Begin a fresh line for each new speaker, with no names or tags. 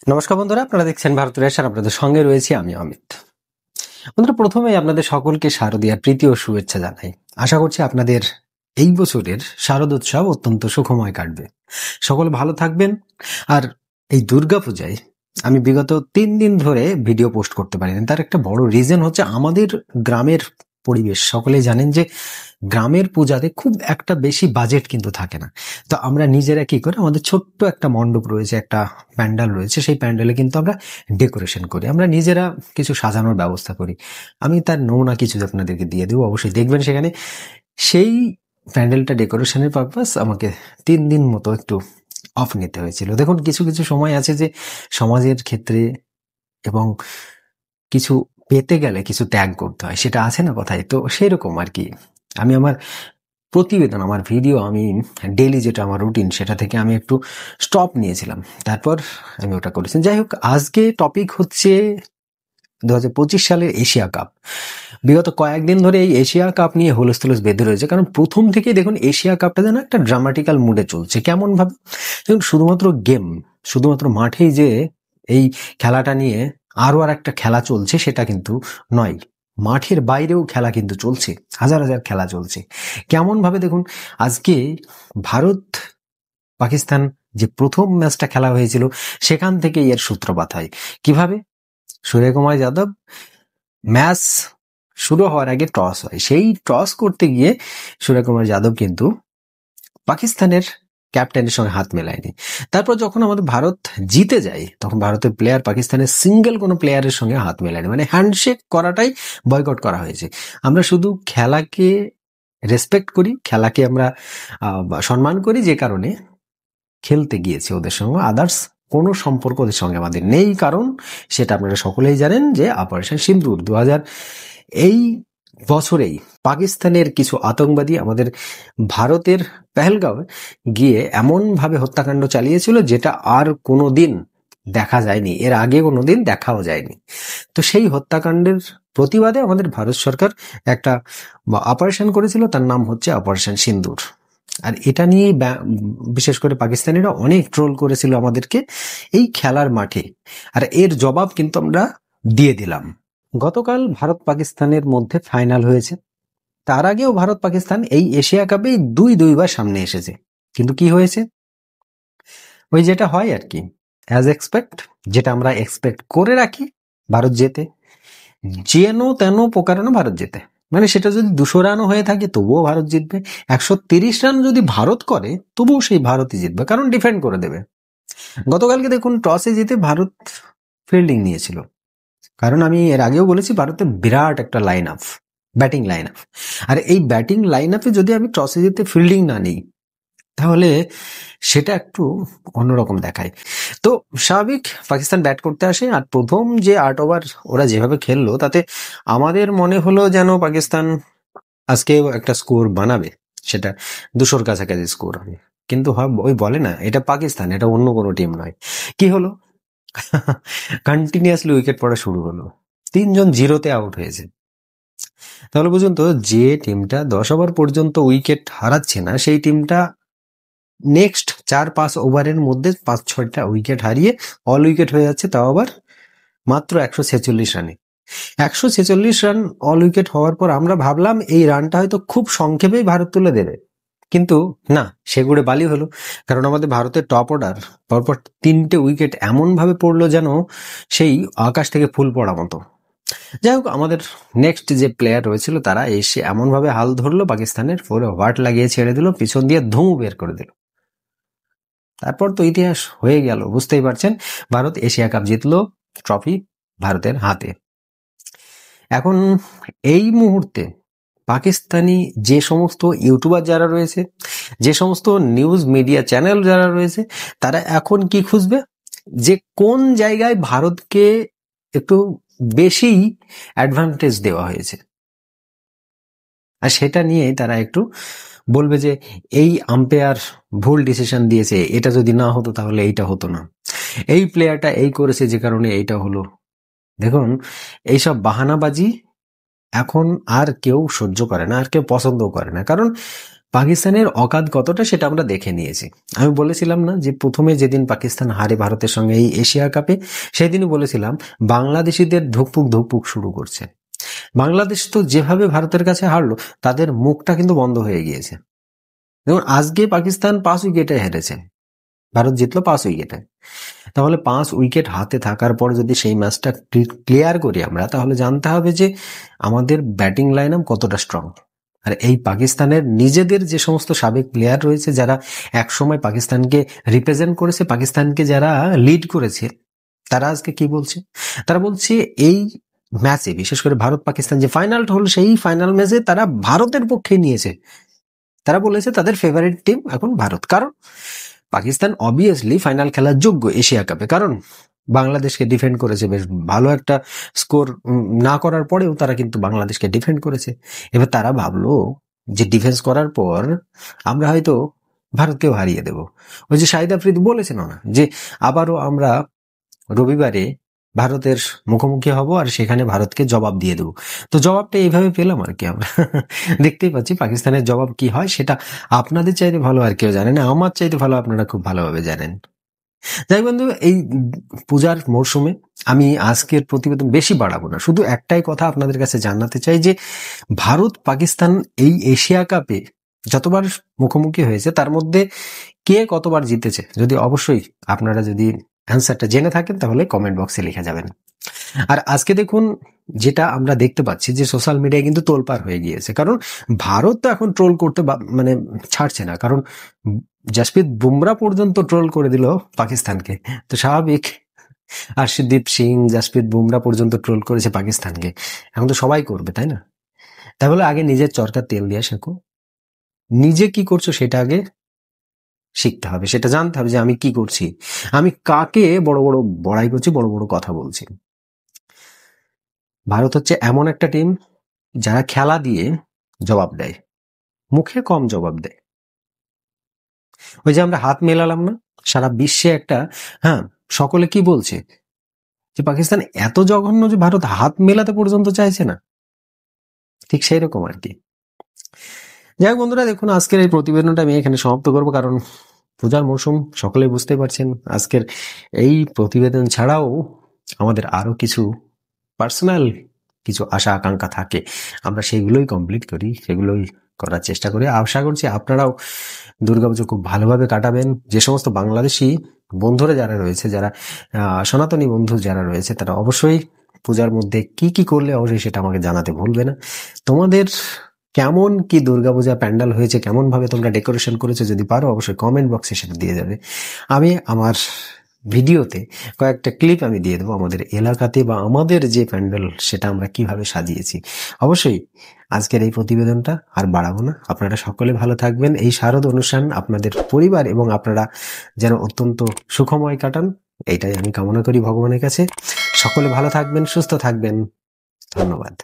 নমস্কার বন্ধুরা, আপনারা দেখছেন ভারত রেশন। আপনাদের সঙ্গে রয়েছি আমি অমিত। বন্ধুরা, প্রথমেই আপনাদের সকলকে শারদীয়ার প্রীতি ও শুভেচ্ছা জানাই। আশা করছি আপনাদের এই বছরের শারদোৎসব অত্যন্ত সুখময় কাটবে, সকলে ভালো থাকবেন। আর এই দুর্গাপূজায় আমি বিগত 3 দিন ধরে ভিডিও পোস্ট করতে পারিনি। তার একটা বড় রিজন হচ্ছে আমাদের গ্রামের পরিবেশ। সকলেই জানেন যে গ্রামের পূজাতে খুব একটা বেশি বাজেট কিন্তু থাকে না। তো আমরা নিজেরা কি করি, আমাদের ছোট্ট একটা মণ্ডপ রয়েছে, একটা প্যান্ডেল রয়েছে, সেই প্যান্ডেলে কিন্তু আমরা ডেকোরেশন করি, আমরা নিজেরা কিছু সাজানোর ব্যবস্থা করি। আমি তার নমুনা কিছু আপনাদেরকে দিয়ে দেবো, অবশ্যই দেখবেন সেখানে। সেই প্যান্ডেলটা ডেকোরেশনের পারপাস আমাকে 3 দিন মতো একটু অফ নিতে হয়েছিল। দেখুন, কিছু কিছু সময় আছে যে সমাজের ক্ষেত্রে এবং কিছু পেতে গেলে কিছু ত্যাগ করতে হয়, সেটা আছে না কথায়। তো সেরকম আর কি, আমি আমার প্রতিবেদন, আমার ভিডিও, আমি ডেইলি যেটা আমার রুটিন, সেটা থেকে আমি একটু স্টপ নিয়েছিলাম, তারপর আমি ওটা করেছি। যাই হোক, আজকে টপিক হচ্ছে 2025 সালের এশিয়া কাপ। বিগত কয়েকদিন ধরে এই এশিয়া কাপ নিয়ে হুলস্থুলস বেঁধে রয়েছে, কারণ প্রথম থেকেই দেখুন এশিয়া কাপটা যেন একটা ড্রামাটিক্যাল মুডে চলছে। কেমন ভাবে দেখুন, শুধুমাত্র গেম, শুধুমাত্র মাঠেই যে এই খেলাটা নিয়ে আরো আর একটা খেলা চলছে সেটা কিন্তু নয়, মাঠের বাইরেও খেলা কিন্তু চলছে, হাজার হাজার খেলা চলছে। কেমন ভাবে দেখুন, আজকে ভারত পাকিস্তান যে প্রথম ম্যাচটা খেলা হয়েছিল, সেখান থেকে এর সূত্রপাত হয়। কিভাবে? সূর্যকুমার যাদব, ম্যাচ শুরু হওয়ার আগে টস হয়, সেই টস করতে গিয়ে সূর্যকুমার যাদব কিন্তু পাকিস্তানের ক্যাপ্টেনের সঙ্গে হাত মেলায়নি। তারপর যখন আমাদের ভারত জিতে যায়, তখন ভারতের প্লেয়ার পাকিস্তানের সিঙ্গেল কোনো প্লেয়ারের সঙ্গে হাত মেলায়নি, মানে হ্যান্ডশেক করাটাই বয়কট করা হয়েছে। আমরা শুধু খেলাকে রেসপেক্ট করি, খেলাকে আমরা সম্মান করি, যে কারণে খেলতে গিয়েছি ওদের সঙ্গে। আদার্স কোনো সম্পর্ক ওদের সঙ্গে আমাদের নেই, কারণ সেটা আপনারা সকলেই জানেন যে অপারেশন সিন্দুর 2000 এই বছরেই পাকিস্তানের কিছু আতঙ্কবাদী আমাদের ভারতের পেহেলগাঁও গিয়ে এমন ভাবে হত্যাকাণ্ড চালিয়েছিল, যেটা আর কোনোদিন দেখা যায়নি, এর আগে কোনোদিন দেখাও যায়নি। তো সেই হত্যাকাণ্ডের প্রতিবাদে আমাদের ভারত সরকার একটা অপারেশন করেছিল, তার নাম হচ্ছে অপারেশন সিন্দুর। আর এটা নিয়ে বিশেষ করে পাকিস্তানিরা অনেক ট্রোল করেছিল আমাদেরকে এই খেলার মাঠে, আর এর জবাব কিন্তু আমরা দিয়ে দিলাম। গতকাল ভারত পাকিস্তানের মধ্যে ফাইনাল হয়েছে, তার আগেও ভারত পাকিস্তান এই এশিয়া কাপে দুইবার সামনে এসেছে। কিন্তু কি হয়েছে? ওই যেটা হয় আর কি, অ্যাজ এক্সপেক্ট, যেটা আমরা এক্সপেক্ট করে রাখি, ভারত জেতে, যেন তেন প্রকারেণ ভারত জেতে। মানে সেটা যদি 200 রানও হয়ে থাকে তবুও ভারত জিতবে, 130 রান যদি ভারত করে তবুও সেই ভারতই জিতবে, কারণ ডিফেন্ড করে দেবে। গতকালকে দেখুন, টসে জিতে ভারত ফিল্ডিং নিয়েছিল, কারণ আমি এর আগেও বলেছি ভারতের বিরাট একটা line up, batting line up. আর এই ব্যাটিং লাইন আপে যদি আমি টসে জিতে ফিল্ডিং না নিই, তাহলে সেটা একটু অন্যরকম দেখায়। তো স্বাভাবিক, পাকিস্তান ব্যাট করতে আসে, আর প্রথম যে 8 ওভার ওরা যেভাবে খেললো, তাতে আমাদের মনে হলো যেন পাকিস্তান আজকেও একটা স্কোর বানাবে, সেটা 200-র কাছাকাছি স্কোর হবে। কিন্তু ওই বলে না, এটা পাকিস্তান, এটা অন্য কোনো টিম নয়। কি হলো? কন্টিনিউয়াসলি উইকেট পড়া শুরু হলো, 3জন জিরোতে আউট হয়েছে। তাহলে বুঝুন তো, যে টিমটা 10 ওভার পর্যন্ত উইকেট হারাচ্ছে না, সেই টিমটা নেক্সট 4-5 ওভারের মধ্যে 5-6টা উইকেট হারিয়ে অল উইকেট হয়ে যাচ্ছে, তাও আবার মাত্র 146 রানে। 146 রান অল উইকেট হওয়ার পর আমরা ভাবলাম এই রানটা হয়তো খুব সংক্ষেপেই ভারত তুলে দেবে, কিন্তু না, সেগুড়ে বালি হলো। কারণ আমাদের ভারতের টপ অর্ডার পরপর 3টে উইকেট এমন ভাবে পড়লো যেন সেই আকাশ থেকে ফুল পড়া মতো। যাই হোক, আমাদের নেক্সট যে প্লেয়ার রয়েছিল তারা এসে এমন ভাবে হাল ধরলো পাকিস্তানের, ফোরে হোয়াট লাগিয়ে ছেড়ে দিল, পিছন দিয়ে ধুম বের করে দিল। তারপর তো ইতিহাস হয়ে গেল, বুঝতেই পারছেন। ভারত এশিয়া কাপ জিতলো, ট্রফি ভারতের হাতে। এখন এই মুহূর্তে পাকিস্তানি যে সমস্ত ইউটিউবার যারা রয়েছে, যে সমস্ত নিউজ মিডিয়া চ্যানেল যারা রয়েছে, তারা এখন কি খুঁজবে, যে কোন জায়গায় ভারতকে একটু বেশি অ্যাডভান্টেজ দেওয়া হয়েছে, আর সেটা নিয়ে তারা একটু বলবে যে এই আম্পায়ার ভুল ডিসিশন দিয়েছে, এটা যদি না হতো তাহলে এইটা হতো না, এই প্লেয়ারটা এই করেছে যে কারণে এইটা হলো। দেখুন, এইসব বাহানাবাজি এখন আর কেউ সহ্য করে না, আর কেউ পছন্দও করে না। কারণ পাকিস্তানের অকাত কতটা সেটা আমরা দেখে নিয়েছি। আমি বলেছিলাম না যে প্রথমে যেদিন পাকিস্তান হারে ভারতের সঙ্গে এই এশিয়া কাপে, সেই দিনই বলেছিলাম বাংলাদেশিদের ধুকপুক ধুকপুক শুরু করছে। বাংলাদেশ তো যেভাবে ভারতের কাছে হারলো, তাদের মুখটা কিন্তু বন্ধ হয়ে গিয়েছে। যেমন আজকে পাকিস্তান 5 উইকেটে হেরেছে, ভারত জিতলো 5 উইকেটে। তাহলে 5 উইকেট হাতে থাকার পর যদি সেই ম্যাচটা ক্লিয়ার করি আমরা, তাহলে জানতে হবে যে আমাদের ব্যাটিং লাইন আপ কতটা স্ট্রং। আর এই পাকিস্তানের নিজেদের যে সমস্ত সাবেক প্লেয়ার রয়েছে, যারা একসময় পাকিস্তানকে রিপ্রেজেন্ট করেছে, পাকিস্তানকে যারা লিড করেছে, তারা আজকে কি বলছে? তারা বলছে এই ম্যাচে, বিশেষ করে ভারত পাকিস্তান যে ফাইনালটা হলো, সেই ফাইনাল ম্যাচে তারা ভারতের পক্ষে নিয়েছে। তারা বলেছে তাদের ফেভারিট টিম এখন ভারত, কারণ পাকিস্তান অবভিয়াসলি ফাইনাল খেলার যোগ্য এশিয়া কাপে, কারণ বাংলাদেশকে ডিফেন্ড করেছে, বেশ ভালো একটা স্কোর না করার পরেও তারা কিন্তু বাংলাদেশকে ডিফেন্ড করেছে। এবার তারা ভাবলো যে ডিফেন্স করার পর আমরা হয়তো ভারতকেও হারিয়ে দেব। ওই যে শাহিদ আফ্রিদি বলেছেন না যে আবারও আমরা রবিবারে ভারতের মুখোমুখি হব আর সেখানে ভারতকে জবাব দিয়ে দেবো। তো জবাবটা এইভাবে পেলাম আর কি আমরা। দেখতেই পাচ্ছি পাকিস্তানের জবাব কি হয়, সেটা আপনাদের চাইতে ভালো আর কেউ জানে না, আমার চাইতে ভালো আপনারা খুব ভালোভাবে জানেন। যাই বন্ধু, এই পূজার মরশুমে আমি আজকের প্রতিবেদন বেশি বাড়াবো না, শুধু একটাই কথা আপনাদের কাছে জানাতে চাই যে ভারত পাকিস্তান এই এশিয়া কাপে যতবার মুখোমুখি হয়েছে, তার মধ্যে কে কতবার জিতেছে, যদি অবশ্যই আপনারা যদি অ্যান্সারটা জেনে থাকেন তাহলে কমেন্ট বক্সে লিখে যাবেন। আর আজকে দেখুন, যেটা আমরা দেখতে পাচ্ছি যে সোশ্যাল মিডিয়ায় কিন্তু তোলপাড় হয়ে গিয়েছে, কারণ ভারত তো এখন ট্রোল করতে মানে ছাড়ছে না, কারণ জাসপ্রীত বুমরা পর্যন্ত ট্রোল করে দিল পাকিস্তানকে। তো স্বাভাবিক, আর্শদীপ সিং, জাসপ্রীত বুমরা পর্যন্ত ট্রোল করেছে পাকিস্তানকে, এখন তো সবাই করবে, তাই না? তাহলে আগে নিজের চরকার তেল দিয়ে শেখো, নিজে কি করছো সেটা আগে শিখতে হবে, সেটা জানতে হবে যে আমি কি করছি, আমি কাকে বড় বড় বড়াই করছি, বড় বড় কথা বলছি। ভারত হচ্ছে এমন একটা টিম যারা খেলা দিয়ে জবাব দেয়, মুখে কম জবাব দেয়। ওই যে আমরা হাত মেলালাম না, সারা বিশ্বে একটা, হ্যাঁ, সকলে কি বলছে যে পাকিস্তান এত জঘন্য যে ভারত হাত মেলাতে পর্যন্ত চাইছে না, ঠিক সেই রকম আর কি। যাই হোক বন্ধুরা, দেখুন আজকের এই প্রতিবেদনটা আমি এখানে সমাপ্ত করবো, কারণ পূজার মৌসুম সকলেই বুঝতে পারছেন। আজকের এই প্রতিবেদন ছাড়াও আমাদের আরো কিছু পার্সোনাল কিছু আশা আকাঙ্ক্ষা থাকে, আমরা সেগুলোই কমপ্লিট করি, সেগুলোই করার চেষ্টা করি। আশা করছি আপনারাও দুর্গাপুজো খুব ভালোভাবে কাটাবেন। যে সমস্ত বাংলাদেশি বন্ধুরা যারা রয়েছে, যারা সনাতনী বন্ধু যারা রয়েছে, তারা অবশ্যই পূজার মধ্যে কি কি করলে অবশ্যই সেটা আমাকে জানাতে ভুলবে না। তোমাদের কেমন কি দুর্গাপূজা প্যান্ডেল হয়েছে, কেমন ভাবে তোমরা ডেকোরেশন করেছো, যদি পারো অবশ্যই কমেন্ট বক্সে সেটা দিয়ে যাবে। আমি আমার ভিডিওতে কয়েকটা ক্লিপ আমি দিয়ে দেবো আমাদের এলাকাতে বা আমাদের যে প্যান্ডেল সেটা আমরা কিভাবে সাজিয়েছি। অবশ্যই আজকের এই প্রতিবেদনটা আর বাড়াবো না, আপনারা সকলে ভালো থাকবেন। এই শারদ অনুষ্ঠান আপনাদের পরিবার এবং আপনারা যেন অত্যন্ত সুখময় কাটান, এইটাই আমি কামনা করি ভগবানের কাছে। সকলে ভালো থাকবেন, সুস্থ থাকবেন, ধন্যবাদ।